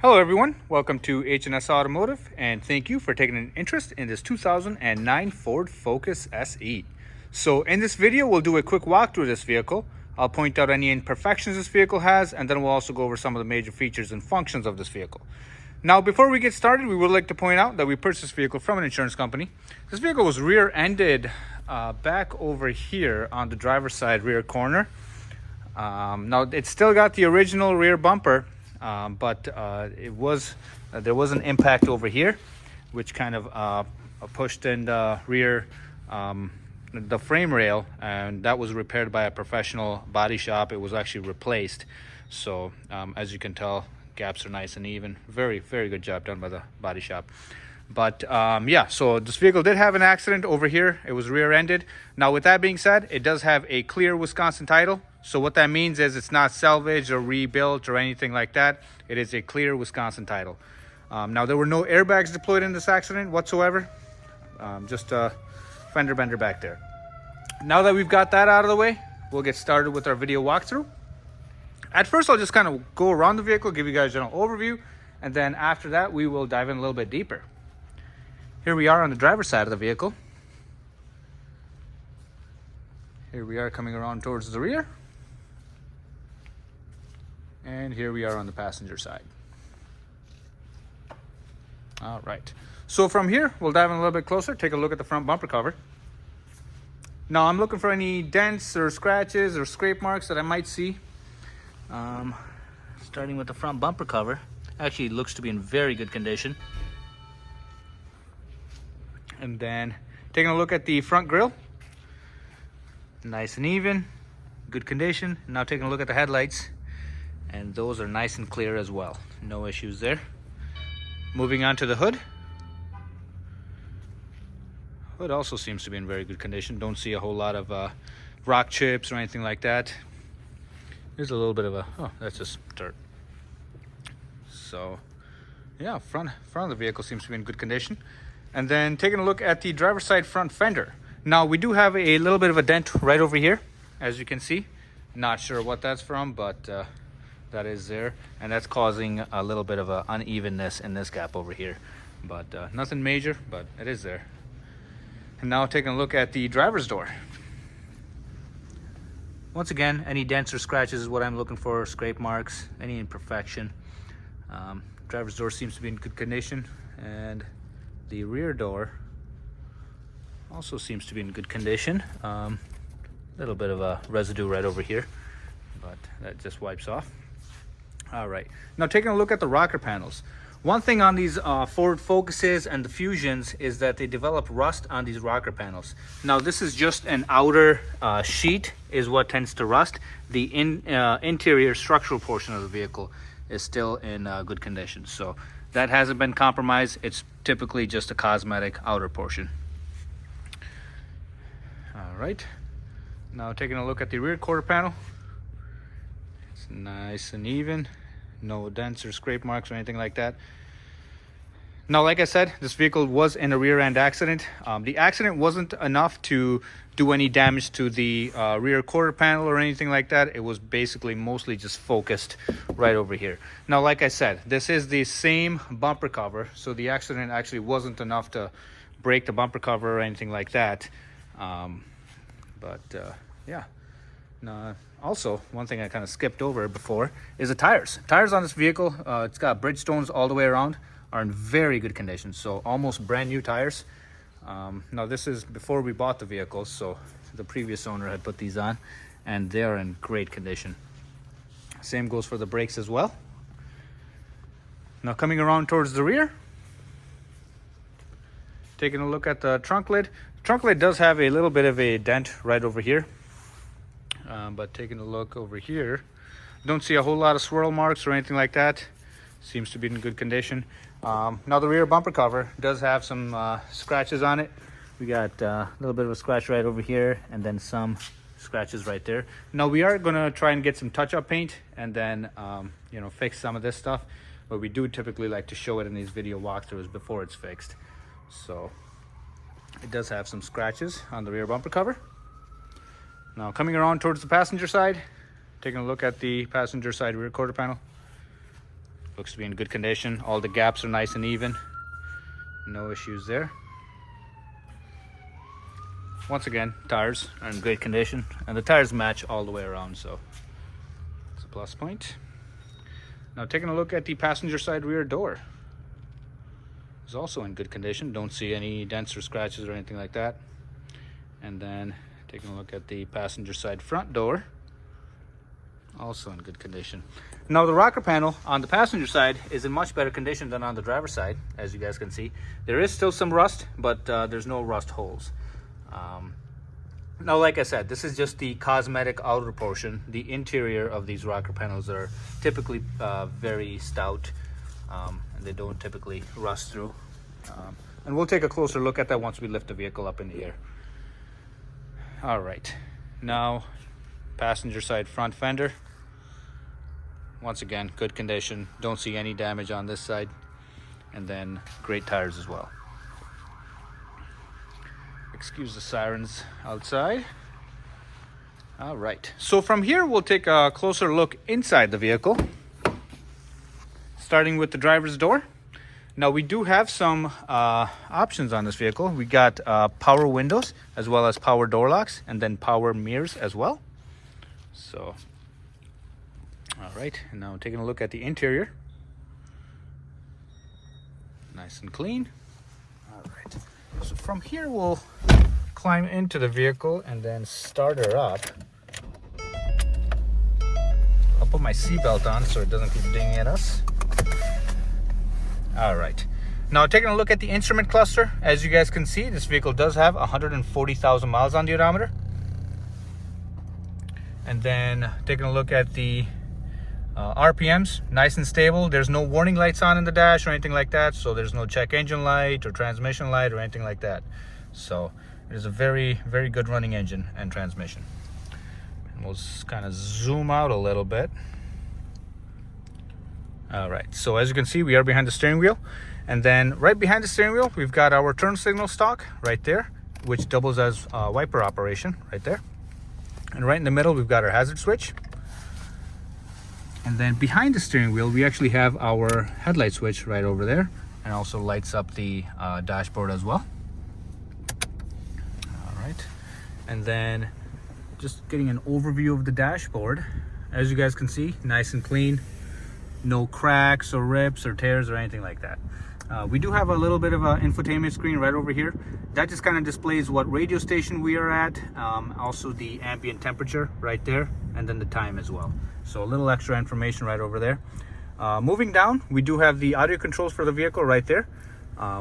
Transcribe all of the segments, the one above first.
Hello everyone, welcome to H&S Automotive, and thank you for taking an interest in this 2009 Ford Focus SE. So in this video, we'll do a quick walkthrough of this vehicle. I'll point out any imperfections this vehicle has, and then we'll also go over some of the major features and functions of this vehicle. Now, before we get started, we would like to point out that we purchased this vehicle from an insurance company. This vehicle was rear-ended back over here on the driver's side rear corner. Now, it's still got the original rear bumper, but there was an impact over here, which kind of pushed in the rear, the frame rail, and that was repaired by a professional body shop. It was actually replaced. So as you can tell, gaps are nice and even. Very good job done by the body shop. But yeah, so this vehicle did have an accident over here. It was rear-ended. Now, with that being said, it does have a clear Wisconsin title. So what that means is it's not salvaged or rebuilt or anything like that. It is a clear Wisconsin title. Now, there were no airbags deployed in this accident whatsoever. Just a fender bender back there. Now that we've got that out of the way, we'll get started with our video walkthrough. At first, I'll just kind of go around the vehicle, give you guys a general overview, and then after that, we will dive in a little bit deeper. Here we are on the driver's side of the vehicle. Here we are coming around towards the rear. And here we are on the passenger side. All right. So from here, we'll dive in a little bit closer, take a look at the front bumper cover. Now, I'm looking for any dents or scratches or scrape marks that I might see. Starting with the front bumper cover. Actually, it looks to be in very good condition. And then taking a look at the front grille. Nice and even, good condition. Now taking a look at the headlights, and those are nice and clear as well. No issues there. Moving on to the hood. Hood also seems to be in very good condition. Don't see a whole lot of rock chips or anything like that. There's a little bit of that's just dirt. So yeah, front of the vehicle seems to be in good condition. And then taking a look at the driver's side front fender. Now, we do have a little bit of a dent right over here, as you can see. Not sure what that's from, but that is there. And that's causing a little bit of a unevenness in this gap over here. But nothing major, but it is there. And now taking a look at the driver's door. Once again, any dents or scratches is what I'm looking for, scrape marks, any imperfection. Driver's door seems to be in good condition, and the rear door also seems to be in good condition. Little bit of a residue right over here, but that just wipes off. All right, now taking a look at the rocker panels. One thing on these Ford Focuses and the Fusions is that they develop rust on these rocker panels. Now, this is just an outer sheet is what tends to rust. The interior structural portion of the vehicle is still in good condition. So that hasn't been compromised. It's typically just a cosmetic outer portion. All right, now taking a look at the rear quarter panel. It's nice and even, no dents or scrape marks or anything like that. Now, like I said, this vehicle was in a rear end accident. The accident wasn't enough to do any damage to the rear quarter panel or anything like that. It was basically mostly just focused right over here. Now, like I said, this is the same bumper cover, so the accident actually wasn't enough to break the bumper cover or anything like that. Yeah. Now, also, one thing I kind of skipped over before is the tires. Tires on this vehicle, it's got Bridgestones all the way around, are in very good condition. So almost brand new tires. Now, this is before we bought the vehicle, so the previous owner had put these on, and they are in great condition. Same goes for the brakes as well. Now, coming around towards the rear, taking a look at the trunk lid. The trunk lid does have a little bit of a dent right over here. But taking a look over here, don't see a whole lot of swirl marks or anything like that. Seems to be in good condition. Now, the rear bumper cover does have some scratches on it. We got a little bit of a scratch right over here, and then some scratches right there. Now, we are going to try and get some touch-up paint and then fix some of this stuff, but we do typically like to show it in these video walkthroughs before it's fixed. So it does have some scratches on the rear bumper cover. Now, coming around towards the passenger side, taking a look at the passenger side rear quarter panel. Looks to be in good condition. All the gaps are nice and even. No issues there. Once again, tires are in great condition, and the tires match all the way around, so it's a plus point. Now taking a look at the passenger side rear door. It's also in good condition. Don't see any dents or scratches or anything like that. And then taking a look at the passenger side front door. Also in good condition. Now the rocker panel on the passenger side is in much better condition than on the driver's side, as you guys can see. There is still some rust, but there's no rust holes. Now, like I said, this is just the cosmetic outer portion. The interior of these rocker panels are typically very stout, and they don't typically rust through. And we'll take a closer look at that once we lift the vehicle up in the air. All right, now passenger side front fender. Once again, good condition. Don't see any damage on this side. And then great tires as well. Excuse the sirens outside. All right, so from here we'll take a closer look inside the vehicle, starting with the driver's door. Now we do have some options on this vehicle. We got power windows as well as power door locks, and then power mirrors as well. So all right, and now taking a look at the interior. Nice and clean. All right, so from here we'll climb into the vehicle and then start her up. I'll put my seatbelt on so it doesn't keep dinging at us. All right, now taking a look at the instrument cluster. As you guys can see, this vehicle does have 140,000 miles on the odometer. And then taking a look at the RPMs, nice and stable. There's no warning lights on in the dash or anything like that, so there's no check engine light or transmission light or anything like that. So it is a very, very good running engine and transmission. And we'll just kind of zoom out a little bit. All right, so as you can see, we are behind the steering wheel, and then right behind the steering wheel we've got our turn signal stalk right there, which doubles as wiper operation right there. And right in the middle we've got our hazard switch. And then behind the steering wheel, we actually have our headlight switch right over there, and also lights up the dashboard as well. All right, and then just getting an overview of the dashboard. As you guys can see, nice and clean. No cracks or rips or tears or anything like that. We do have a little bit of an infotainment screen right over here. That just kind of displays what radio station we are at, also the ambient temperature right there, and then the time as well. So a little extra information right over there. Moving down, we do have the audio controls for the vehicle right there.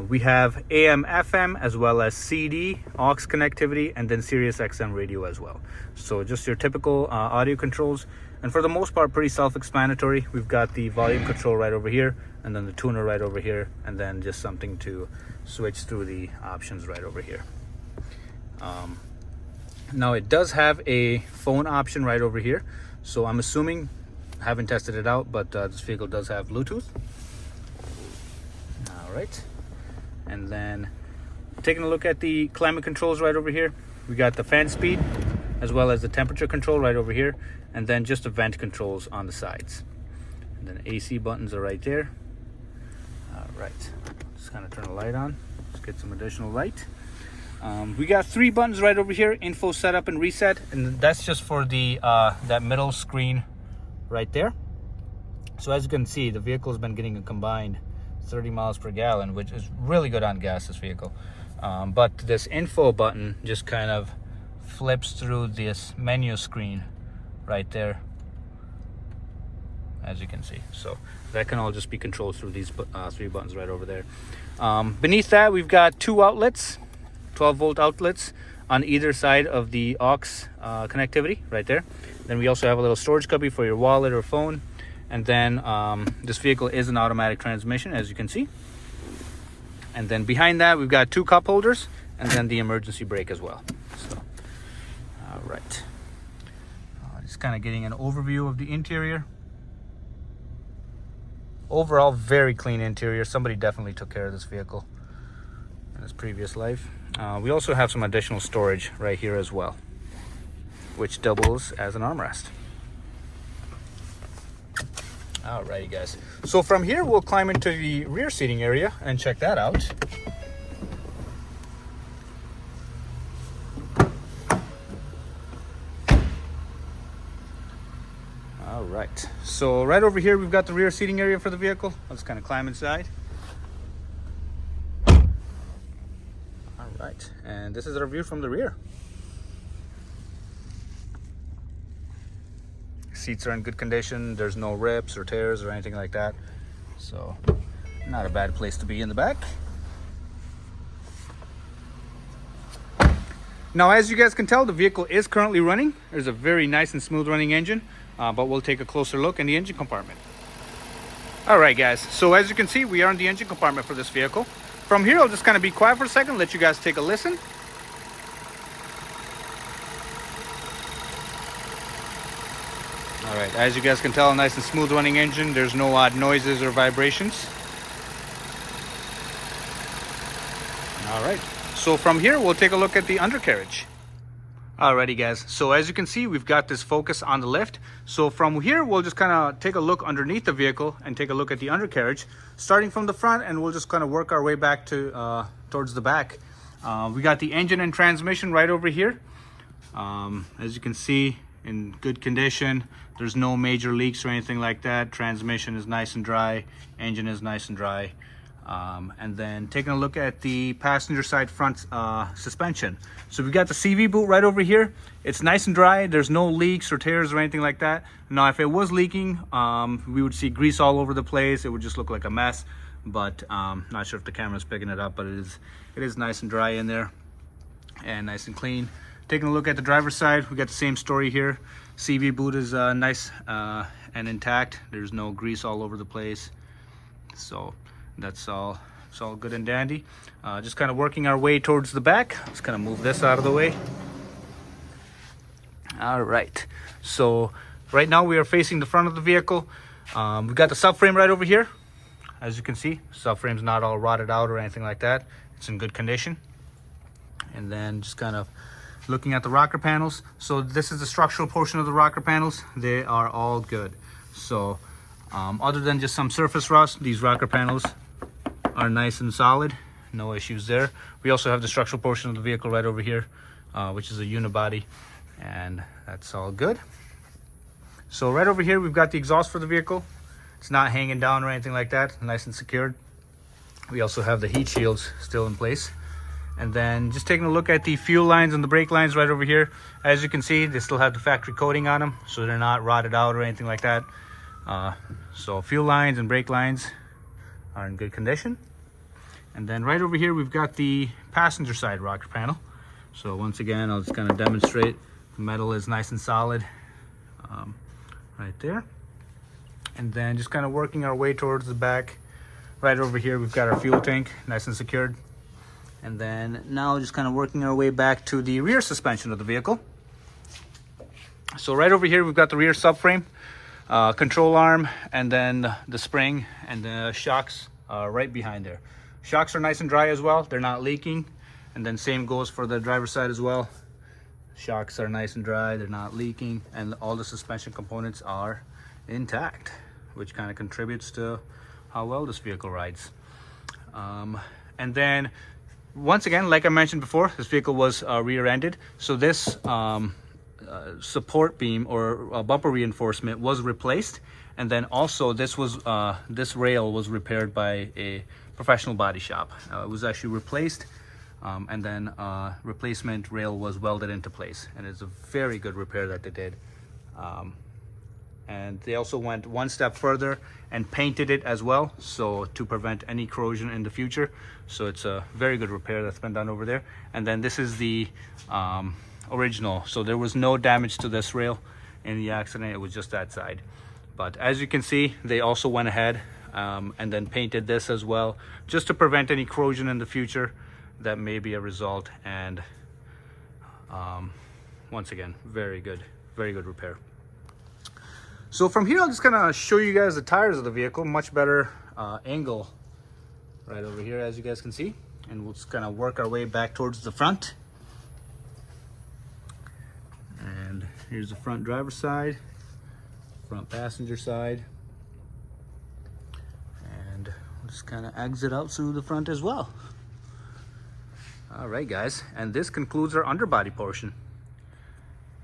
We have AM, FM, as well as CD, aux connectivity, and then Sirius XM radio as well. So just your typical audio controls. And for the most part, pretty self-explanatory. We've got the volume control right over here, and then the tuner right over here, and then just something to switch through the options right over here. Now it does have a phone option right over here. So I'm assuming, haven't tested it out, but this vehicle does have Bluetooth. All right. And then taking a look at the climate controls right over here. We got the fan speed, as well as the temperature control right over here, and then just the vent controls on the sides. And then AC buttons are right there. All right, just kind of turn the light on. Let's get some additional light. We got 3 buttons right over here: info, setup, and reset, and that's just for the that middle screen right there. So as you can see, the vehicle has been getting a combined 30 miles per gallon, which is really good on gas, this vehicle. But this info button just kind of flips through this menu screen right there, as you can see. So that can all just be controlled through these 3 buttons right over there. Beneath that, we've got 2 outlets, 12-volt outlets on either side of the aux connectivity right there. Then we also have a little storage cubby for your wallet or phone. And then this vehicle is an automatic transmission, as you can see. And then behind that, we've got 2 cup holders, and then the emergency brake as well. So, all right. Just kind of getting an overview of the interior. Overall, very clean interior. Somebody definitely took care of this vehicle in its previous life. We also have some additional storage right here as well, which doubles as an armrest. Alrighty guys, so from here we'll climb into the rear seating area and check that out. All right, so right over here we've got the rear seating area for the vehicle. Let's kind of climb inside. All right, and this is our view from the rear. Seats are in good condition. There's no rips or tears or anything like that, so not a bad place to be in the back. Now, as you guys can tell, the vehicle is currently running. There's a very nice and smooth running engine, but we'll take a closer look in the engine compartment. All right guys, so as you can see, we are in the engine compartment for this vehicle. From here I'll just kind of be quiet for a second, let you guys take a listen. All right, as you guys can tell, nice and smooth running engine. There's no odd noises or vibrations. All right, so from here we'll take a look at the undercarriage. Alrighty guys, so as you can see, we've got this Focus on the lift. So from here we'll just kind of take a look underneath the vehicle and take a look at the undercarriage, starting from the front, and we'll just kind of work our way back to towards the back. We got the engine and transmission right over here. As you can see, in good condition. There's no major leaks or anything like that. Transmission is nice and dry, engine is nice and dry. And then taking a look at the passenger side front suspension. So we got the CV boot right over here. It's nice and dry. There's no leaks or tears or anything like that. Now, if it was leaking, we would see grease all over the place. It would just look like a mess. But not sure if the camera's picking it up, but it is nice and dry in there and nice and clean. Taking a look at the driver's side, we got the same story here. CV boot is nice and intact. There's no grease all over the place. So that's all. It's all good and dandy. Just kind of working our way towards the back. Let's kind of move this out of the way. All right. So right now we are facing the front of the vehicle. We've got the subframe right over here. As you can see, subframe's not all rotted out or anything like that. It's in good condition. And then just kind of looking at the rocker panels. So this is the structural portion of the rocker panels. They are all good. So other than just some surface rust, these rocker panels are nice and solid. No issues there. We also have the structural portion of the vehicle right over here, which is a unibody, and that's all good. So right over here we've got the exhaust for the vehicle. It's not hanging down or anything like that. Nice and secured. We also have the heat shields still in place. And then just taking a look at the fuel lines and the brake lines right over here. As you can see, they still have the factory coating on them, so they're not rotted out or anything like that. So fuel lines and brake lines are in good condition. And then right over here we've got the passenger side rocker panel. So once again, I'll just kind of demonstrate. The metal is nice and solid right there. And then just kind of working our way towards the back. Right over here we've got our fuel tank, nice and secured. And then now just kind of working our way back to the rear suspension of the vehicle. So right over here we've got the rear subframe, control arm, and then the spring and the shocks right behind there. Shocks are nice and dry as well. They're not leaking. And then same goes for the driver's side as well. Shocks are nice and dry. They're not leaking. And all the suspension components are intact, which kind of contributes to how well this vehicle rides. And then once again, like I mentioned before, this vehicle was rear-ended. So this support beam or bumper reinforcement was replaced. And then also this rail was repaired by a professional body shop. It was actually replaced, and then replacement rail was welded into place. And it's a very good repair that they did. And they also went one step further and painted it as well, so to prevent any corrosion in the future. So it's a very good repair that's been done over there. And then this is the original. So there was no damage to this rail in the accident. It was just that side. But as you can see, they also went ahead and then painted this as well, just to prevent any corrosion in the future that may be a result. And once again, very good repair. So from here, I'll just kind of show you guys the tires of the vehicle. Much better angle right over here, as you guys can see. And we'll just kind of work our way back towards the front. And here's the front driver's side, front passenger side. just kind of exit out through the front as well. All right, guys, and this concludes our underbody portion.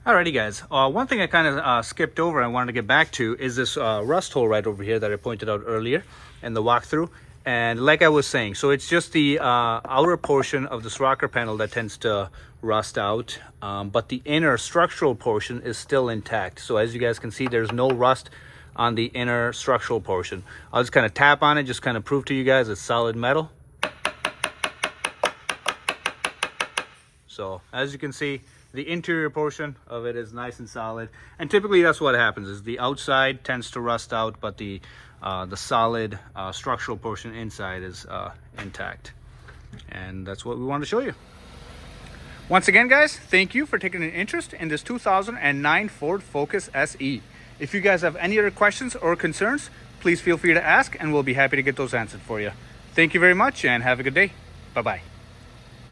Alrighty, guys, one thing I kind of skipped over I wanted to get back to is this rust hole right over here that I pointed out earlier in the walkthrough. And like I was saying, so it's just the outer portion of this rocker panel that tends to rust out, but the inner structural portion is still intact. So as you guys can see, there's no rust on the inner structural portion. I'll just kind of tap on it, just kind of prove to you guys it's solid metal. So as you can see, the interior portion of it is nice and solid, and typically that's what happens is the outside tends to rust out, but the solid structural portion inside is intact. And that's what we want to show you. Once again, guys, thank you for taking an interest in this 2009 Ford Focus SE. If you guys have any other questions or concerns, please feel free to ask and we'll be happy to get those answered for you. Thank you very much and have a good day. Bye-bye.